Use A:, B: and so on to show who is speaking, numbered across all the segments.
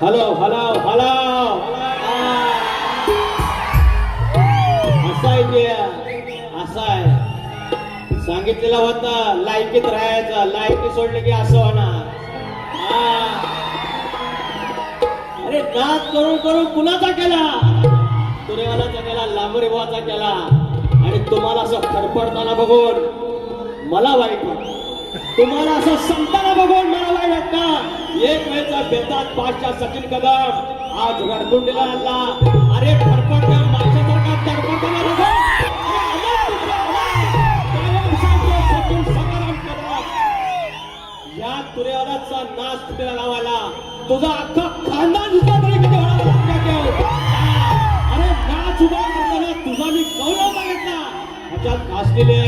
A: Hello hello hello असा आहे ते असा आहे सांगितलेला होता लायकीत राहायचं लायकी सोडले की असं होणार अरे नाच करून करून कुणाचा केला तुरेवालाचा केला लांबरे बुवाचा केला आणि तुम्हाला असं फडफडताना बघून मला वाईट वाटतं तुम्हाला असं संताना बघून मला वाईट वाटतं एक वेळचा बेतात पाचच्या सचिन कदम आज रडकुंडीला आला अरे फडफडत्या माणसासारखा तडफडताना बघून या तुरेवालाचा नाच तुटेला लावायला तुझा अख्खा खानदान दिसला तरी किती अरे नाच उभा करताना तुझा मी गौरव बघितला ह्याच्यात घासलेले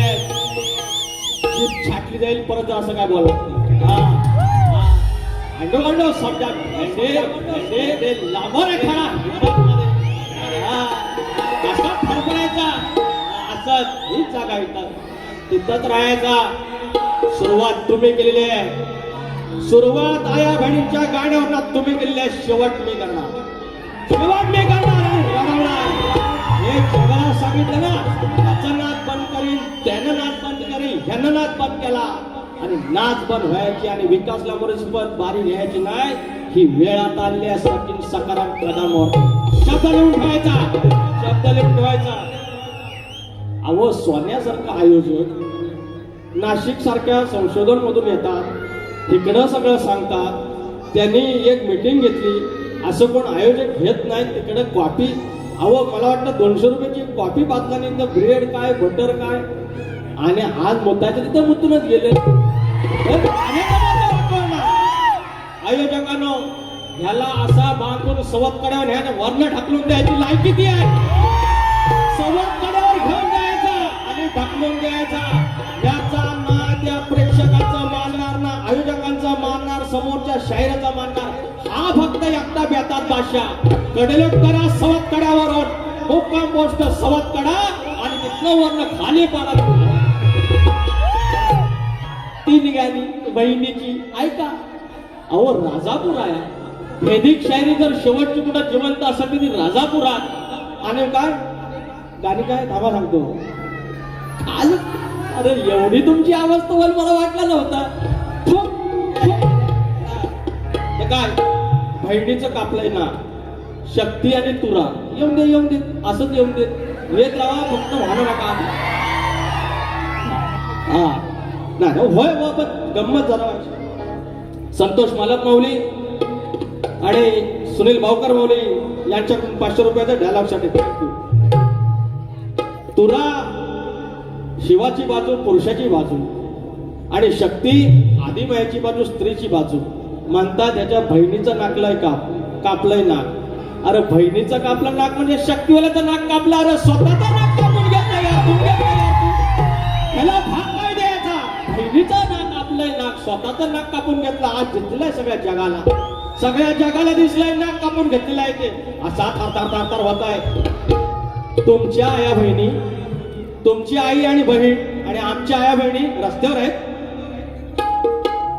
A: छाटली जाईल परत असं काय बोलत अंडो समजा लांबवर खरा कसा फडफडायचा असंच हीच जागा येतात तिथंच राहायचा सुरुवात तुम्ही केलेली आहे सुरुवात आया बहिणींच्या गाण्यावर तुम्ही केलेली आहे शेवट मी करणार हे जगाला सांगितलं ना त्याचा नाच बंद करीन त्यानं नाच बंद करीन ह्यानं नाच बंद केला आणि नाच बंद व्हायची आणि विकास लांबरेसोबत बारी घ्यायची नाही ही वेळ आता आली असं सकारात्मक कदम शब्द लिहून ठेवायचा अहो सोन्यासारखं आयोजक नाशिक सारख्या संशोधन मधून येतात इकडं सगळं सांगतात त्यांनी एक मीटिंग घेतली असं कोण आयोजक घेत नाही तिकडे कॉफी अहो मला वाटतं 200 रुपयाची कॉफी पाजल्याने ब्रेड काय बटर काय आणि आज मोठ्याच्या तिथं मुतूनच गेले आयोजकांनो ह्याला असा बांधून सवत कड्यावर ह्याने वर्ण ढकलून द्यायची लायकी ती आहे सवत कड्यावर घेऊन जायचा आणि ढकलून द्यायचा याचा ना त्या प्रेक्षकाचा मानणार ना आयोजकांचा मानणार समोरच्या शाहिराचा मानणार हा फक्त एकटा बेतात बादशाह कडलेट करा सवत कड्यावरून मुक्काम पोस्ट सवत कडा आणि तिथलं वर्ण खाली पाडा ती निघाली बहिणीची ऐका अहो राजापूर आहे वैदिक शायरी जर शेवटची कुठं जिवंत असेल ती राजापुरात आणि काय गाणी काय थांबा सांगतो आज अरे एवढी तुमची अवस्था मला वाटलं नव्हतं काय बहिणीचं कापलंय ना शक्ती आणि तुरा येऊन दे असंच येऊन दे वेद लावा फक्त म्हणू नका हा नाही होय हो पण गंमत जरा संतोष मालक माऊली आणि सुनील भाऊकर माऊली यांच्याकडून 500 रुपयाचा डायलॉगसाठी तुरा शिवाची बाजू पुरुषाची बाजू आणि शक्ती आदिमायाची बाजू स्त्रीची बाजू म्हणतात त्याच्या बहिणीचं नाकलंय कापलंय नाक अरे बहिणीचं कापलं नाक म्हणजे शक्तीवाल्याचं नाक कापलं अरे स्वतःचं नाक कापून घेतलं त्याला भाग काय द्यायचा बहिणीचं नाक कापलंय नाक स्वतःचं नाक कापून घेतलं आज जिंकलंय सगळ्या जगाला दिसलंय नाक कापून घेतलेलं आहे ते असा थार होत आहे तुमच्या आया बहिणी तुमची आई आणि बहीण आणि आमच्या आया बहिणी रस्त्यावर आहेत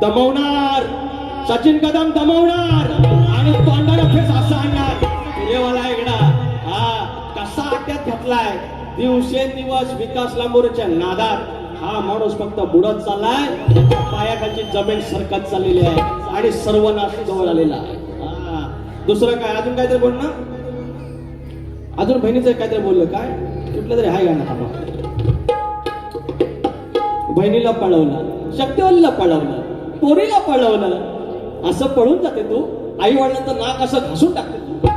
A: दमवणार सचिन कदम दमवणार आणि तोंडाला फेस असा आणणार पुरेवाला इकडा हा कसा आट्यात घेतलाय दिवसेंदिवस विकास लांबोरेच्या नादात हा माणूस फक्त बुडत चाललाय पायाखालची जमीन सरकत चाललेली आहे आणि सर्वनाश जवळ आलेला आहे दुसरं काय अजून काहीतरी बोलणं अजून बहिणीचं काहीतरी बोललं काय कुठलं तरी हाय गाणं थांबा बहिणीला पळवलं शक्तीवालीला पळवलं पोरीला पळवलं असं पळून जाते तू आई वडिलांचं नाक असं घासून टाकते तू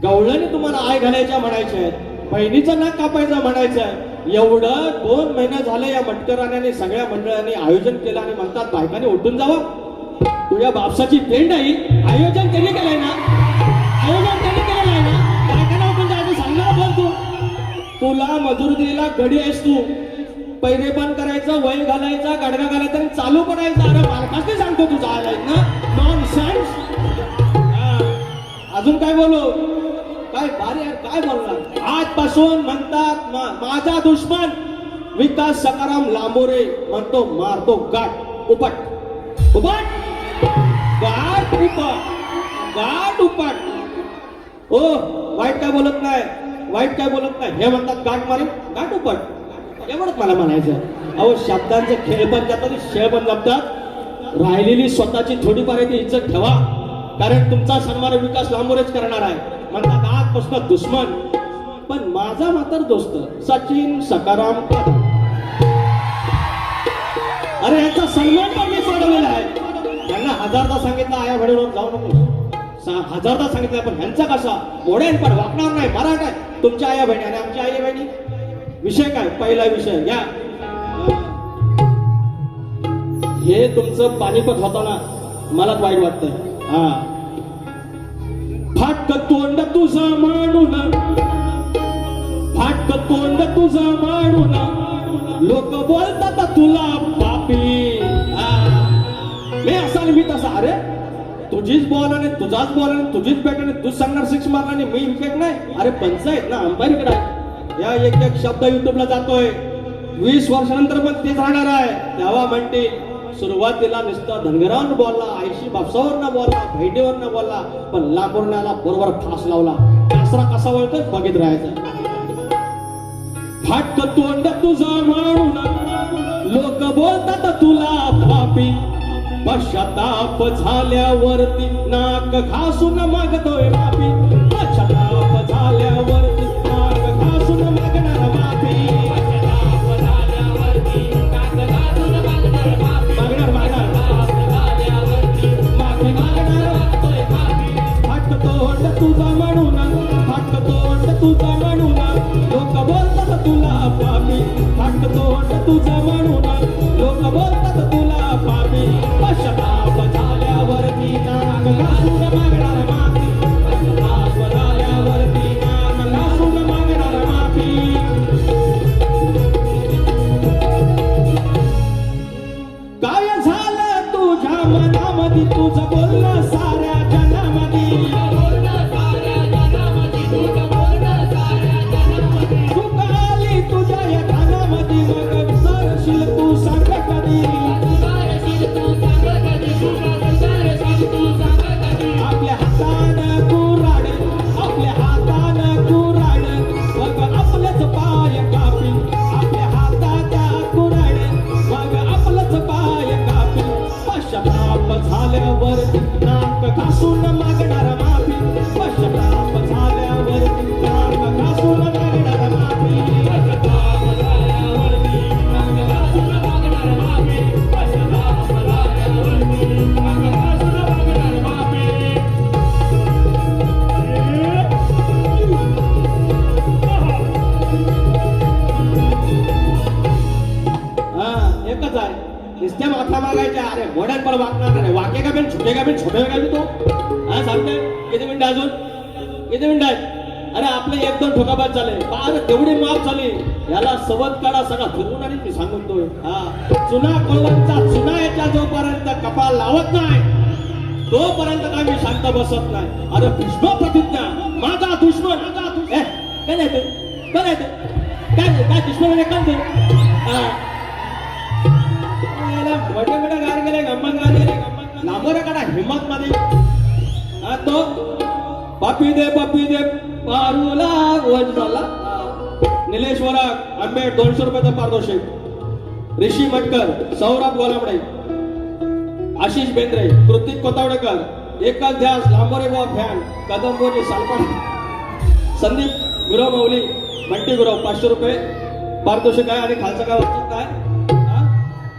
A: गवळ्याने तुम्हाला आय घालायच्या म्हणायच्या आहेत बहिणीचं नाक कापायचं म्हणायचं आहे एवढं 2 महिने झाले या मटकराण्याने सगळ्या मंडळांनी आयोजन केलं आणि म्हणतात बायकाने उठून जावं तुझ्या बापसाची पेंड आहे आयोजन त्यांनी केलंय ना बायकांना उठून जायचं सांगणार बोल तू तुला मजूर दिलेला गडी आहेस तू पैरे बंद करायचं वय घालायचा गाडगा घालायचा आणि चालू पडायचं अरे मालकाच नाही सांगतो तुझा आलाय ना नॉनसेन्स अजून काय बोलू काय भारी काय बोलणार आजपासून म्हणतात माझा दुश्मन विकास सकाराम लांबोरे म्हणतो मारतो गाठ उपट गाठ उपट गाठ उपाट. ओ वाईट काय बोलत नाही, वाईट काय बोलत नाही. हे म्हणतात गाठ मारेल, गाठ उपाट. एवढंच मला म्हणायचं. अहो शब्दांचे खेळ पण जातात, शेळ पण जमतात. राहिलेली स्वतःची थोडीफार ती इज्जत ठेवा, कारण तुमचा सन्मान विकास लांबोरेच करणार आहे. म्हणतात आजपासून दुश्मन, पण माझा मात्र दोस्त सचिन सकाराम कदम. अरे यांचा सन्मान पण मी सोडवलेला आहे. त्यांना हजारदा सांगितलं आया बहिणीवर जाऊ नको, हजारदा सांगितलं, पण ह्यांचा कसा मोडेन पण वागणार नाही. मरा काय तुमच्या आया बहिणी आणि आमच्या आई बहिणी. विषय काय, पहिला विषय या. हे तुमचं पानिपत होताना मलाच वाईट वाटतंय. हा फाटक तोंड तुझं मांडून, फाटक तोंड तुझं मांडून लोक बोलतात तुला पापी. मी असा मी तसा. अरे तुझीच बॉल आणि तुझाच बॉल आणि तुझीच बॅट आणि तूच सांगणार सिक्स मारला आणि मी विकेट नाही. अरे पंचायत ना, अंपायरकडे आहे. या एक एक शब्द युट्यूबला जातोय. 20 वर्षानंतर पण तेच राहणार आहे. तेव्हा म्हणते सुरुवातीला नुसतं धनगरावर बोलला, आईशी बापसावर बोलला, बहिणीवर बोलला, पण लांबवरण्याला बरोबर फास लावला. कासरा कसा वळतोय बघित राहायचं. फाटक तोंड तुझं म्हणून लोक बोलतात तुला पापी. पश्चाताप झाल्यावरती नाक घासून मागतोय माफी. पश्चाताप झाल्यावरती नाक घासून मागणार माफी. तुझा म्हणून, फाटक तोंड तुझा म्हणून लोक बोलतात तुला पापी. फाटक तोंड तुझा म्हणून लोक बोलतात तुला पापी. पश्चाताप झाल्यावरती नाक घासून मागणार माफी. पश्चाताप झाल्यावरती नाक घासून मागणार माफी. काय झालं तुझ्या मनामध्ये, तुझं बोलणं साऱ्या जनामध्ये. आपल्या हातानं कुराड, आपल्या हातानं कुराड, मग आपलंच पाय कापी. आपल्या हाताच्या कुराड, मग आपलंच पाय कापी. पश्चाताप झाल्यावर नाक घासून मागणार माफी. पश्चाताप झाल्यावर नाक घासून मागणार माफी. पश्चाताप झाल्यावरती नाक घासून मागणार माफी. पश्चाताप झाल्यावरती नाक घासून मागणार माफी. एकच आहे, नुसत्या माथा मागायच्या. अरे मोड्यात पण वागणार नाही. वाके का बेन छोटे का बेन छोटे का बी तो. हा सांगते किती मिनिटं अजून, किती मिनिटं आहेत. अरे आपले 1-2 ठोकाबाज झाले, अरे तेवढी माफ झाली. याला सवत काढा सगळा फिरवून आणि मी सांगतोय. हा चुना कोल्हांचा चुना याच्या जोपर्यंत कपाळ लावत नाही तोपर्यंत काय मी शांत बसत नाही. अरे भीष्म प्रतिज्ञा, माझा दुश्मन. काय नाही ते, काय नाही ते, काय काय दुश्मन काय ते. मोठे मोठे गार गेले, गंमत गार गेले, लांबोरा काढा हिम्मत मध्ये. तो पापी दे पारूला वज झाला. निलेश वराग आंबेड 200 रुपयाचा पारितोषिक. ऋषी मटकर, सौरभ गोलामडे, आशिष बेंद्रे, कृतिक कोतावडेकर, एकच ध्यास लांबोरे बॉ फॅन, कदंबोनी सालपाड, संदीप गुरव मौली, बंटी गुरव 500 रुपये पारितोषिक आहे. आणि खालचं काय वाचत काय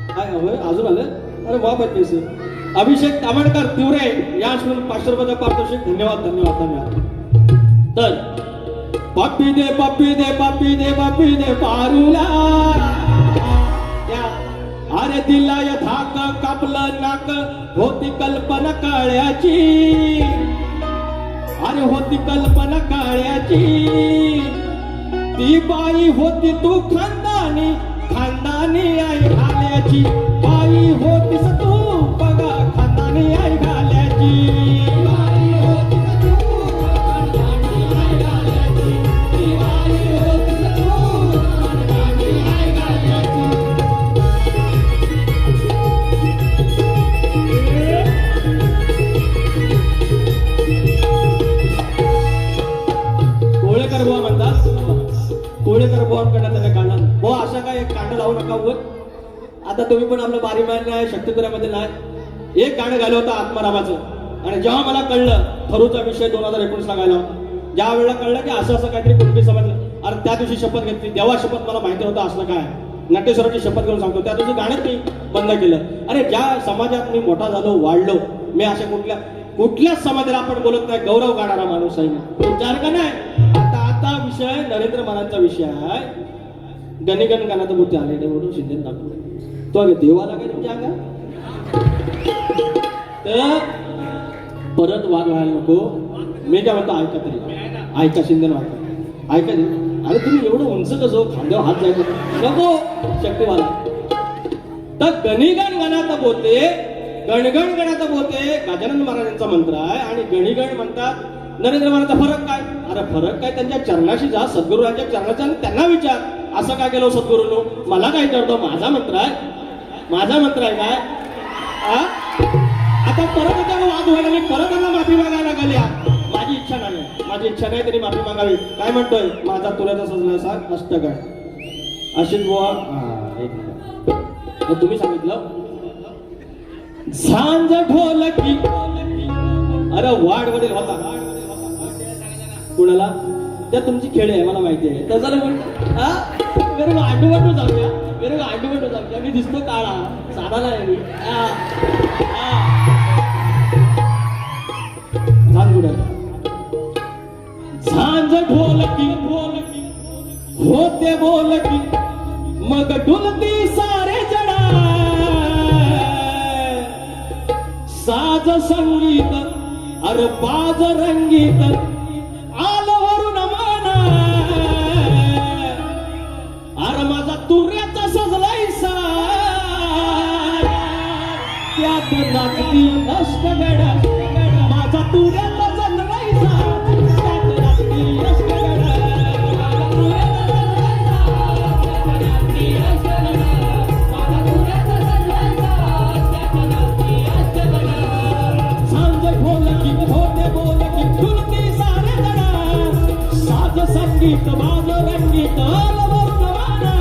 A: काय अजून आलं. अरे बाप आहेत पैसे. अभिषेक तामणकर तिवरे याच म्हणून 500 रुपयाचा पारितोषिक. धन्यवाद धन्यवाद धन्यवाद. तर पापी दे पारूला. अरे दिला या धाक कापलं नाक, होती कल्पना काळ्याची. अरे होती कल्पना काळ्याची. ती बाई होती तू खानदानी, खानदानी आई घाल्याची. बाई होतीस तू बघा खानदानी आई घाल्याची. तुम्ही पण आपलं बारी मान नाही शक्तिपुरामध्ये नाही. एक गाणं गायलं होतं आत्मारामाचं आणि जेव्हा मला कळलं थरूचा विषय 2019 ला गायला होता, ज्या वेळेला कळलं की असं काहीतरी कुणबी समजलं, अरे त्या दिवशी शपथ घेतली, देवा शपथ मला माहिती होतं असलं काय, नटेश्वराची शपथ घेऊन सांगतो, त्या दिवशी गाणं मी बंद केलं. अरे ज्या समाजात मी मोठा झालो वाढलो, मी अशा कुठल्याच समाजाला आपण बोलत नाही गौरव गाणारा माणूस आहे ना, विचार का नाही. आता विषय नरेंद्र मानांचा विषय आहे. गणिगण गाण्यात मूर्ती आले म्हणून शिंदे दाखवतो तो देवाला काय तुमच्या अंगा तर परत वाद व्हायला नको. मी काय म्हणतो ऐका तरी ऐका शिंदे ऐका अरे तुम्ही एवढं उंच कसं खांद्यावर हात जायचं नको शक्तिवाला. तर गणिगण गणात बोलते गणगण गणात बोलते गजानन महाराजांचा मंत्र आहे आणि गणिगण म्हणतात नरेंद्र महाराजांचा फरक काय. अरे फरक काय, त्यांच्या चरणाशी जा, सद्गुरूंच्या चरणाचा आणि त्यांना विचार असं काय केलं सद्गुरूंनो, मला काय करतो, माझा मंत्र आहे काय. आता परत आता वाद व्हायला मी परत त्यांना माफी मागायला लागल्या. माझी इच्छा नाही तरी माफी मागावी. काय म्हणतोय माझा तुल्याचा सजला असा नष्ट काय अशी बुवा तुम्ही सांगितलं झांज ढोलकी. अरे वाढ वडील होता कुणाला त्या तुमची खेळ आहे मला माहिती आहे. तसं वेरे आडूवाटू जाऊया मी दिसतो काळा साधा नाही मी झांज ढोलकी होते बोलकी मग डुलती सारे जडा साज संगीत अरे बाज रंगीत आलं वरून माना. अरे माझा तुऱ्याचा सजलाय सा त्यात नाचती अष्टगडा. माझा तुऱ्याचा सजलाय सा त्यात नाचती अष्टगडा. सांज ढोलकी होते बोलकी डुलती सारे जणा साज संगीत बाज रंगीत आलं वरून माना.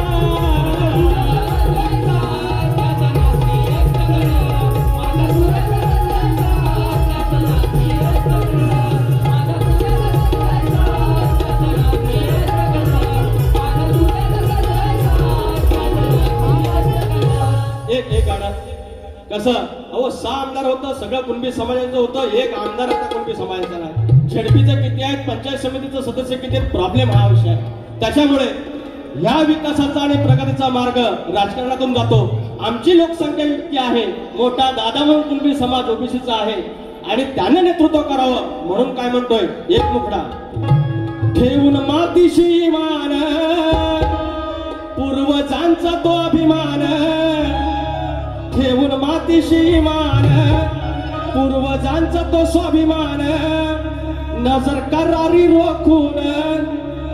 A: एक गाणं कसं अहो 6 आमदार होतं, सगळं कुणबी समाजाचं होतं, एक आमदार आता कुणबी समाजाचा नाही. झेडपीचं किती आहेत, पंचायत समितीचं सदस्य किती आहेत, प्रॉब्लेम हा विषय आहे. त्याच्यामुळे ह्या विकासाचा आणि प्रगतीचा मार्ग राजकारणातून जातो. आमची लोकसंख्या इतकी आहे, मोठा दादा म्हणून कुणबी समाज ओबीसीचा आहे आणि त्याने नेतृत्व करावं म्हणून काय म्हणतोय एक मुखडा ठेवून मातीशी मान पूर्वजांचा तो अभिमान. ठेवून मातीशी मान पूर्वजांचा तो स्वाभिमान. नजर करारी रोखून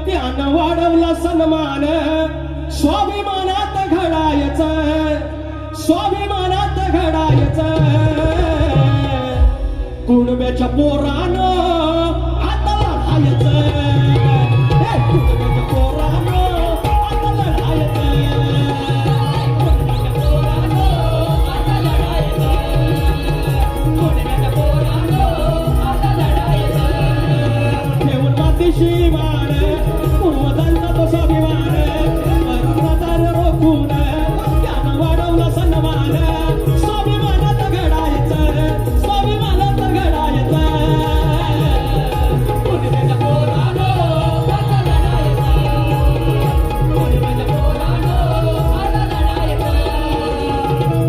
A: त्यानं वाढवला सन्मान. स्वाभिमानात घडायचं कुणब्याच्या पोरानं आता लढायचं. कुणब्याच्या पोरानं आता लढायचं. ठेवून मातीशी मान पूर्वजांचा तो स्वाभिमान. नजर रोखून त्यानं वाढवला सन्मान. स्वाभिमानात घडायचं. कुणब्याच्या पोरानं आता लढायचं. कुणब्याच्या पोरानं आता लढायचं.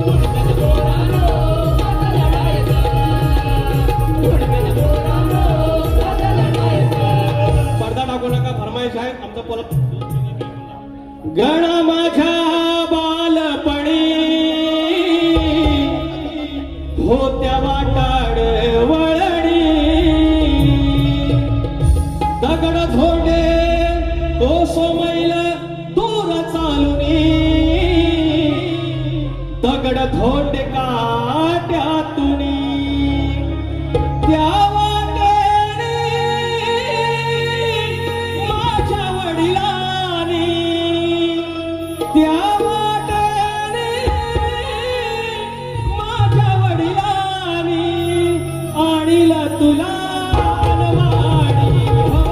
A: कुणब्याच्या पोरानं आता लढायचं. कुणब्याच्या पोरानं आता लढायचं. पडदा तुला अनवाणी हो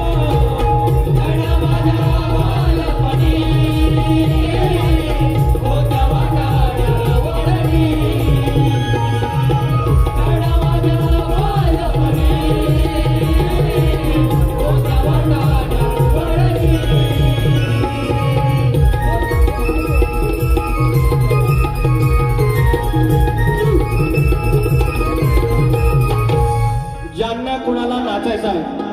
A: गणा माझ्या बालपणी होत्या वाटाड्या वडणी गणा माझ्या बालपणी होत्या वाटाड्या वडणी ज्यांना कुणाला नाचायचं आहे